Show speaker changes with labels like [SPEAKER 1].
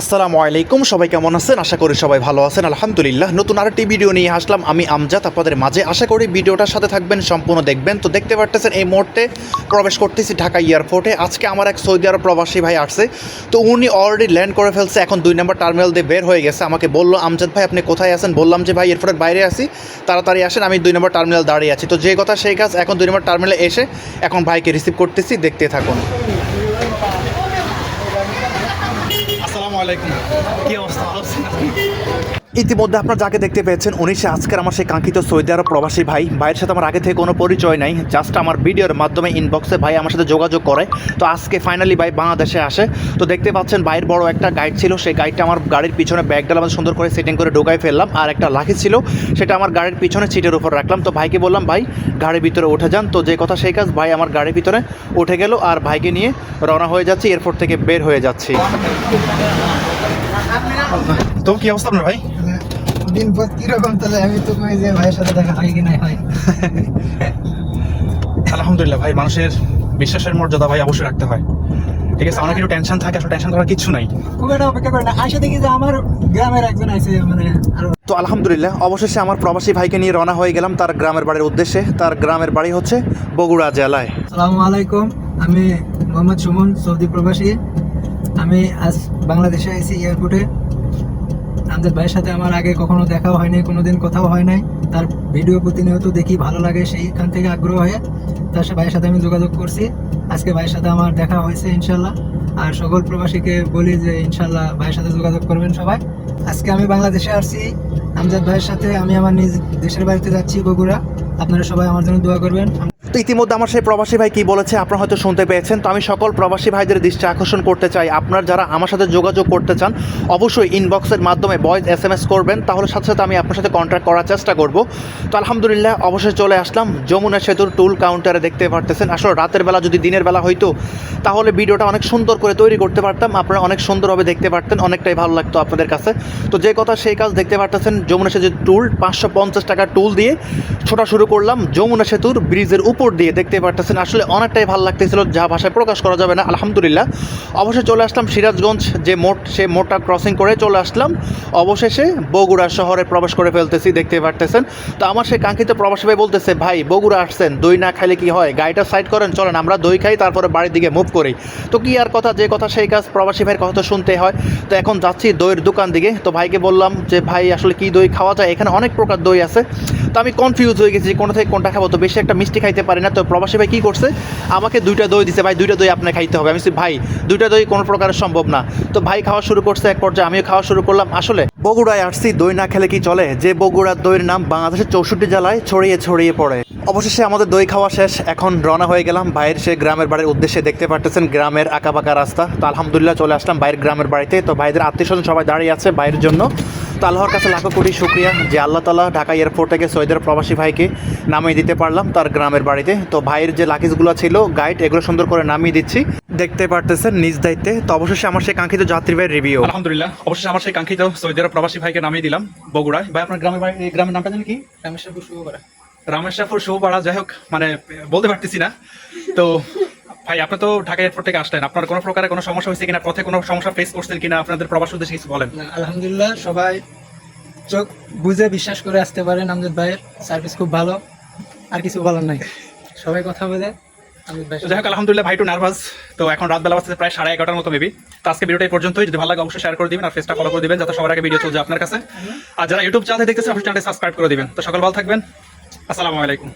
[SPEAKER 1] আসসালামু আলাইকুম, সবাই কেমন আছেন? আশা করি সবাই ভালো আছেন। আলহামদুলিল্লাহ, নতুন আরেকটি ভিডিও নিয়ে আসলাম আমি আমজাদ আপনাদের মাঝে। আশা করি ভিডিওটার সাথে থাকবেন, সম্পূর্ণ দেখবেন। তো দেখতে পারতেছেন এই মুহূর্তে প্রবেশ করতেছি ঢাকা এয়ারপোর্টে। আজকে আমার এক সৌদি আরব প্রবাসী ভাই আসছে, তো উনি অলরেডি ল্যান্ড করে ফেলছে, এখন 2 নম্বর টার্মিনাল দিয়ে বের হয়ে গেছে। আমাকে বললো, আমজাদ ভাই আপনি কোথায় আছেন? বললাম যে ভাই এয়ারপোর্টের বাইরে আছি, তাড়াতাড়ি আসেন, আমি 2 নম্বর টার্মিনাল দাঁড়িয়ে আছি। তো যে কথা সেই কাজ, এখন 2 নম্বর টার্মিনালে এসে এখন ভাইকে রিসিভ করতেছি, দেখতে থাকুন। আসসালামু আলাইকুম, কি অবস্থা? ভালো আছেন? ইতিমধ্যে আপনারা যাকে দেখতে পেয়েছেন উনি সে আজকের আমার সেই কাঙ্ক্ষিত সৌদি আরব প্রবাসী ভাই। ভাইয়ের সাথে আমার আগে থেকে কোনো পরিচয় নাই, জাস্ট আমার ভিডিওর মাধ্যমে ইনবক্সে ভাই আমার সাথে যোগাযোগ করে। তো আজকে ফাইনালি ভাই বাংলাদেশে আসে। তো দেখতে পাচ্ছেন ভাইয়ের বড় একটা গাইড ছিল, সেই গাইডটা আমার গাড়ির পিছনে ব্যাগডাল আমাদের সুন্দর করে সেটিং করে ঢোকাই ফেললাম, আর একটা লাঠি ছিল সেটা আমার গাড়ির পিছনে সিটের উপর রাখলাম। তো ভাইকে বললাম ভাই গাড়ির ভিতরে উঠে যান। তো যে কথা সেই কাজ, ভাই আমার গাড়ির ভিতরে উঠে গেল, আর ভাইকে নিয়ে রওনা হয়ে যাচ্ছি, এয়ারপোর্ট থেকে বের হয়ে যাচ্ছি। তো কি অবস্থা আপনার ভাই?
[SPEAKER 2] দিন পর কিরকম তাহলে? আমি তো কই যে ভাইয়ের সাথে দেখা হয় কি না হয়।
[SPEAKER 1] আলহামদুলিল্লাহ ভাই, মানুষের বিশ্বাসের মর্যাদা ভাই অবশ্যই রাখতে হয়, ঠিক আছে? অনেক একটু টেনশন থাকে, আসলে টেনশন করার কিছু নাই।
[SPEAKER 2] খুব একটা অপেক্ষা করে না, আশা দেখি যে আমার গ্রামের একজন আছে, মানে আরো।
[SPEAKER 1] তো আলহামদুলিল্লাহ অবশেষে আমার প্রবাসী ভাইকে নিয়ে রওনা হয়ে গেলাম তার গ্রামের বাড়ির উদ্দেশ্যে। তার গ্রামের বাড়ি হচ্ছে বগুড়া জেলায়।
[SPEAKER 2] আসসালামু আলাইকুম, আমি মোহাম্মদ সুমন, সৌদি প্রবাসী। আমি আজ বাংলাদেশে এসেছি এয়ারপোর্টে। আমজাদ ভাইয়ের সাথে আমার আগে কখনো দেখাও হয়নি, কোনোদিন কথাও হয় নাই। তার ভিডিও প্রতিনিয়ত দেখি, ভালো লাগে, সেইখান থেকে আগ্রহ হয়ে তার ভাইয়ের সাথে আমি যোগাযোগ করছি। আজকে ভাইয়ের সাথে আমার দেখা হয়েছে ইনশাল্লাহ। আর সকল প্রবাসীকে বলি যে ইনশাল্লাহ ভাইয়ের সাথে যোগাযোগ করবেন সবাই। আজকে আমি বাংলাদেশে আসছি আমজাদ ভাইয়ের সাথে, আমি আমার নিজ দেশের বাড়িতে যাচ্ছি বগুড়া। আপনারা সবাই আমার জন্য দোয়া করবেন।
[SPEAKER 1] তো ইতিমধ্যে আমার সেই প্রবাসী ভাই কি বলেছে আপনারা হয়তো শুনতে পেয়েছেন। তো আমি সকল প্রবাসী ভাইদের দৃষ্টি আকর্ষণ করতে চাই, আপনার যারা আমার সাথে যোগাযোগ করতে চান অবশ্যই ইনবক্সের মাধ্যমে ভয়েস SMS করবেন, তাহলে সাথে সাথে আমি আপনার সাথে কন্ট্যাক্ট করার চেষ্টা করব। তো আলহামদুলিল্লাহ অবশ্যই চলে আসলাম যমুনা সেতুর টুল কাউন্টারে। দেখতে পারতেছেন আসলে রাতের বেলা যদি দিনের বেলা হইতো তাহলে ভিডিওটা অনেক সুন্দর করে তৈরি করতে পারতাম, আপনারা অনেক সুন্দরভাবে দেখতে পারতেন, অনেকটাই ভালো লাগতো আপনাদের কাছে। তো যে কথা সেই কাজ, দেখতে পারতেছেন যমুনা সেতুর টুল 550 টাকার টুল দিয়ে ছোটা শুরু করলাম যমুনা সেতুর ব্রিজের উপর দিয়ে। দেখতে পারতেছেন আসলে অনেকটাই ভালো লাগতেছিল, যা ভাষায় প্রকাশ করা যাবে না। আলহামদুলিল্লাহ অবশ্যই চলে আসলাম সিরাজগঞ্জ যে মোড়, সেই মোড়টা ক্রসিং করে চলে আসলাম অবশেষে বগুড়া শহরে প্রবেশ করে ফেলতেছি। দেখতে পারতেছেন তো আমার সেই কাঙ্ক্ষিত প্রবাসী ভাই বলতেছে, ভাই বগুড়া আসছেন, দই না খাইলে কি হয়? গাড়িটা সাইড করেন, চলেন আমরা দই খাই, তারপরে বাড়ির দিকে মুভ করি। তো কি আর কথা, যে কথা সেই কাজ, প্রবাসী ভাইয়ের কথা তো শুনতেই হয়। তো এখন যাচ্ছি দইয়ের দোকান দিকে। তো ভাইকে বললাম যে ভাই আসলে কি দই খাওয়া যায়, এখানে অনেক প্রকার দই আছে। তো আমি কনফিউজ হয়ে গেছি কোনটা থেকে কোনটা খাবো, তো বেশি একটা মিষ্টি খাইতে পারি না। তো প্রবাসী ভাই কী করছে, আমাকে 2টা দই দিছে, ভাই 2টা দই আপনাকে খাইতে হবে। আমি বলছি ভাই 2টা দই কোনো প্রকারের সম্ভব না। তো ভাই খাওয়া শুরু করছে, এক পর্যায়ে আমিও খাওয়া শুরু করলাম। আসলে বগুড়ায় আসছি, দই না খেলে কি চলে? যে বগুড়ার দইয়ের নাম বাংলাদেশের 64 জেলায় ছড়িয়ে ছড়িয়ে পড়ে। অবশেষে আমাদের দই খাওয়া শেষ, এখন রওনা হয়ে গেলাম ভাইয়ের সে গ্রামের বাড়ির উদ্দেশ্যে। দেখতে পারতেছেন গ্রামের আঁকাবাঁকা রাস্তা। তো আলহামদুলিল্লাহ চলে আসলাম ভাইয়ের গ্রামের বাড়িতে। তো ভাইদের আত্মীয়স্বজন সবাই দাঁড়িয়ে আছে ভাইয়ের জন্য। তো আল্লাহর কাছে লাখো কোটি শুকরিয়া যে আল্লাহ তাআলা ঢাকা এয়ারপোর্ট থেকে সৌদির প্রবাসী ভাইকে নামিয়ে দিতে পারলাম তার গ্রামের বাড়িতে। তো ভাইয়ের যে লাগেজগুলো ছিল, গাইড, এগুলো সুন্দর করে নামিয়ে দিচ্ছি, দেখতে পারতেছেন নিজ দায়িত্বে। তো অবশেষে আমার সেই কাঙ্ক্ষিত যাত্রী ভাইয়ের রিভিউ।
[SPEAKER 3] আলহামদুলিল্লাহ অবশ্যই আমার সেই কাঙ্ক্ষিত সৌদির প্রবাসী ভাইকে নামিয়ে দিলাম বগুড়ায়। ভাই আপনার গ্রামের বাড়ি, এই গ্রামের নামটা জানেন কি?
[SPEAKER 2] রামেশ্বরপুর শুভপাড়া।
[SPEAKER 3] রামেশ্বরপুর শুভপাড়া, যাই হোক মানে বলতে পারতেছি না। তো ভাই আপনি তো ঢাকা এয়ারপোর্ট থেকে আসলেন, আপনার কোনো প্রকারের কোনো সমস্যা হয়েছে কিনা, পথে কোনো সমস্যা ফেস করছেন কিনা, আপনাদের প্রবাস উদ্দেশ্যে কিছু বলেন।
[SPEAKER 2] না, আলহামদুলিল্লাহ সবাই চোখ বুঝে বিশ্বাস করে আসতে পারেন। আমজাদ ভাইয়ের সার্ভিস খুব ভালো, আর কিছু বলার নাই, সবাই কথা বলে।
[SPEAKER 3] যাই হোক আলহামদুলিল্লাহ, ভাই একটু নার্ভাস। তো এখন রাত বেলা বাজতে প্রায় 11:30টার মতো মেবি। তো আজকে ভিডিওটা এই পর্যন্তই। যদি ভালো লাগে অবশ্যই শেয়ার করে দিবেন আর ফেসটা ফলো করে দিবেন, যাতে সবার আগে ভিডিও চলে যায় আপনার কাছে। আর যারা ইউটিউব চ্যানেলে দেখতেছেন অবশ্যই চ্যানেলটা সাবস্ক্রাইব করে দিবেন। তো সকল ভালো থাকবেন, আসসালামু আলাইকুম।